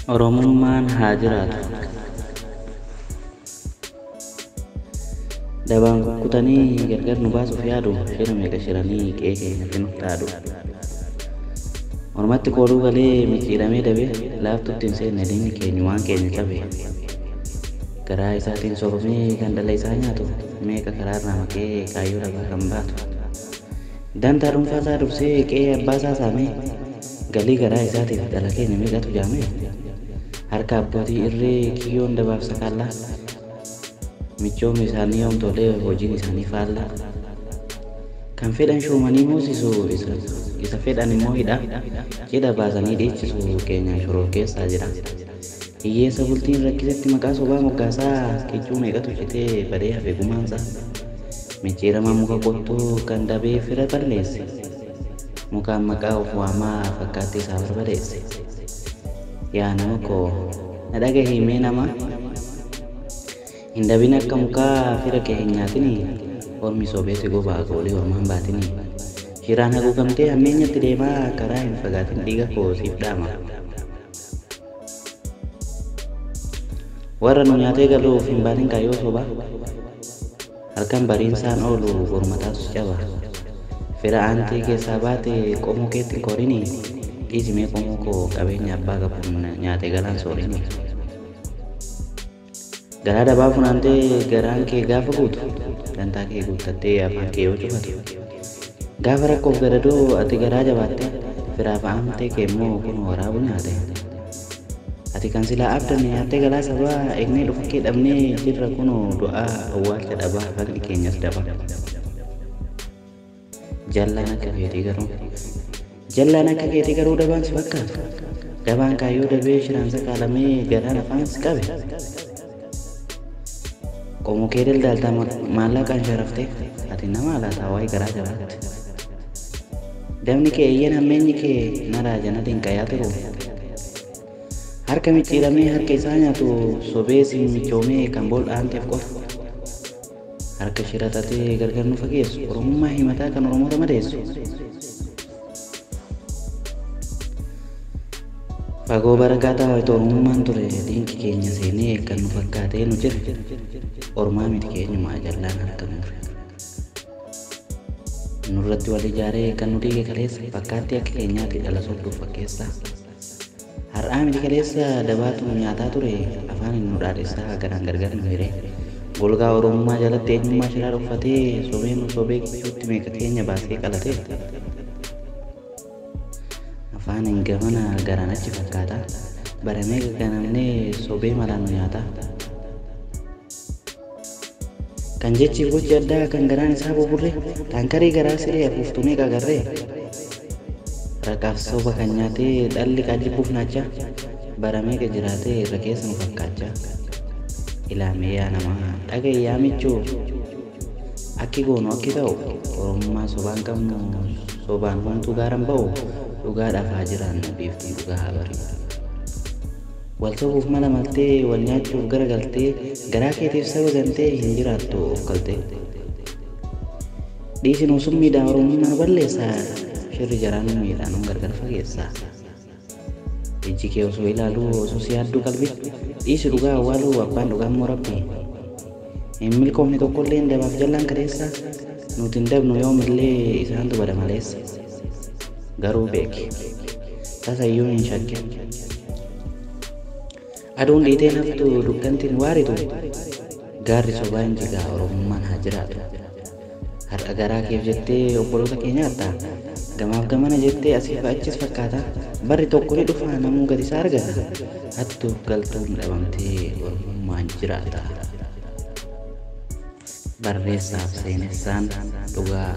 Oromummaan haa jiraatu. Dabaan kukkutanii gargar nu baasuuf yaadu shira meeqa shiranii qe'ee keenyatti nuuf taadu. Ormatti kooluu galee micciiramee dabee laaftutti hin seenne diinni keenya waan keenya cabe. Garaa isaatiin soofamee kan dhala isaa nyaatu meeqa karaarraa maqee kaayyoo dhabaa kan baatu. Dantaa dhuunfaasaa dursee qe'ee abbaasaa saamee galii garaa isaatiif dhala keenya meeqatu jaame. Harka abbootii irree kiyyoon dabaaf sakaallaa michoomni isaanii yoomtolee hojiin isaanii faallaa. Kan fedhan shuumanii moosisu isa fedhan immoo hidha cidha baasanii dhiichisu keenyaan shoror keessaa jira. Hiyyeessa bultiin rakkisatti maqaa sobaa moggaasaa kichuu meeqatu citee badee hafe gumaansaa. Micciirama muka qottuu kan dabee fira balleesse mukaan maqaa of waamaa fakkaatti isaa barbadeesse. Yaa nama koo na dhagahi mee nama hin dabin akka mukaa fira kee hin nyaatini ormi sobeeti gobaa goolee ormaan baatini. Shiraan haguugamtee hammeenyatti deemaa karaa hin fagaatin dhiiga koo siif dhaama. Warra nu nyaatee galuuf hin baatin kaayyoo sobaa halkan bariinsaan oolu gormataasus caba. Fira aantii keessaa baate qomoo keetti korini dhiisimee qomoo koo qabeenya abbaa qabuun nyaate galaan soorini. Garaa dabaa funaantee garaan kee gaafa guutu dantaa kee guuttattee afaan kee yoo cufatu. Gaafa rakkoof gadadoo ati garaa jabaatte firaaf aantee kee immoo kun waraabu nyaate. Ati kan silaa abdanne nyaattee galaa sabaa eegnee dhufa kee dhabnee jirra kunoo du'aa awwaalcha dhabaa faqni keenyas daba. Jallaan akka keetii garuu dabaan si fakkaatu. Dabaan kaayyoo dabee shiraan sakaalamee garaan afaan si qabe. Qomoo kee daldaltaa maallaqaan sharaftee ati nama alaataa waa'ee garaa jabaatti. Dabni kee iyyan hammeenyi kee naraa janatiin qayaa tiru. Harka micciiramee harka isaa nyaatu sobeesi michoomee kan bol dhaanteef qofa. Harka shiratatee gargar nu fageessu oromummaa himataa kan oromoota madeessu. Fagoo barakaataa wayitu oromummaan ture diinki keenya seenee kan nu fakkaatee nu jira. Ormaa miti keenyumaa jallaan harka mure. Nurratti wal ijaaree kan nu dhiige kaleessa fakkaatti akka keenyaatti dhala sobduuf fakkeessa. Har'aa miti kaleessa dabaatu nyaataa ture afaan nu dhaadheessaa garaan gargar nu hiree. Golgaa oromummaa jalatti eenyummaa shiraa uffatee sobee nu sobee kichuutti meeqa keenya baasee qalatee. Afaan hin gamana garaan achi fakkaata baramee ganamnee sobee malaan nu nyaata. Kan jechiif gochi addaa kan garaan isaa buburree taankarii garaa siree afuuftu meeqa agarree. Raqaaf soba kan nyaatee dhalli qaajibbuuf naachaa baramee ka jiraatee irra keessa nu fakkaachaa. Ilaamee yaa namaa dhagaye yaa michuu akki goonu akki ta'u oromummaa sobaan qabnu sobaan homtuu gaaran ba'u dhugaadhaaf haa jiraannu biiftiin dhugaa haa bari'u. Wal sobuuf mala maltee wal nyaachuuf garagaltee garaa keetiif saba gantee hin jiraattu of galtee. Dhiisinuu summiidhaan oromummaa balleessaa shirri jaraan miidhaan gargar fageessaa. Ijji kee osoo ilaaluu osoo si yaadduu qalbii dhiisi dhugaa awwaaluu abbaan dhugaan moo rabbii. Hin milkoomne tokkollee hin dabaaf jallaan kadeessa nuti hin dabnu yoomillee isaantu bada maleessa. Garuu beeki tasayyuu hin shakke. Aduun dhiitee naftu dukkantiin waaritu gaarri sobaa hin jigaa oromummaan haa jiraatu. Har'a garaa keef jettee obboloota keenya hartaa gamaaf gamana jettee asiif achis fakkaata barri tokko ni dhufa namuu gad isaa argata. Hattuuf galtuun dhabamtee oromummaan jiraata. Barreessaaf seenessaan dhugaa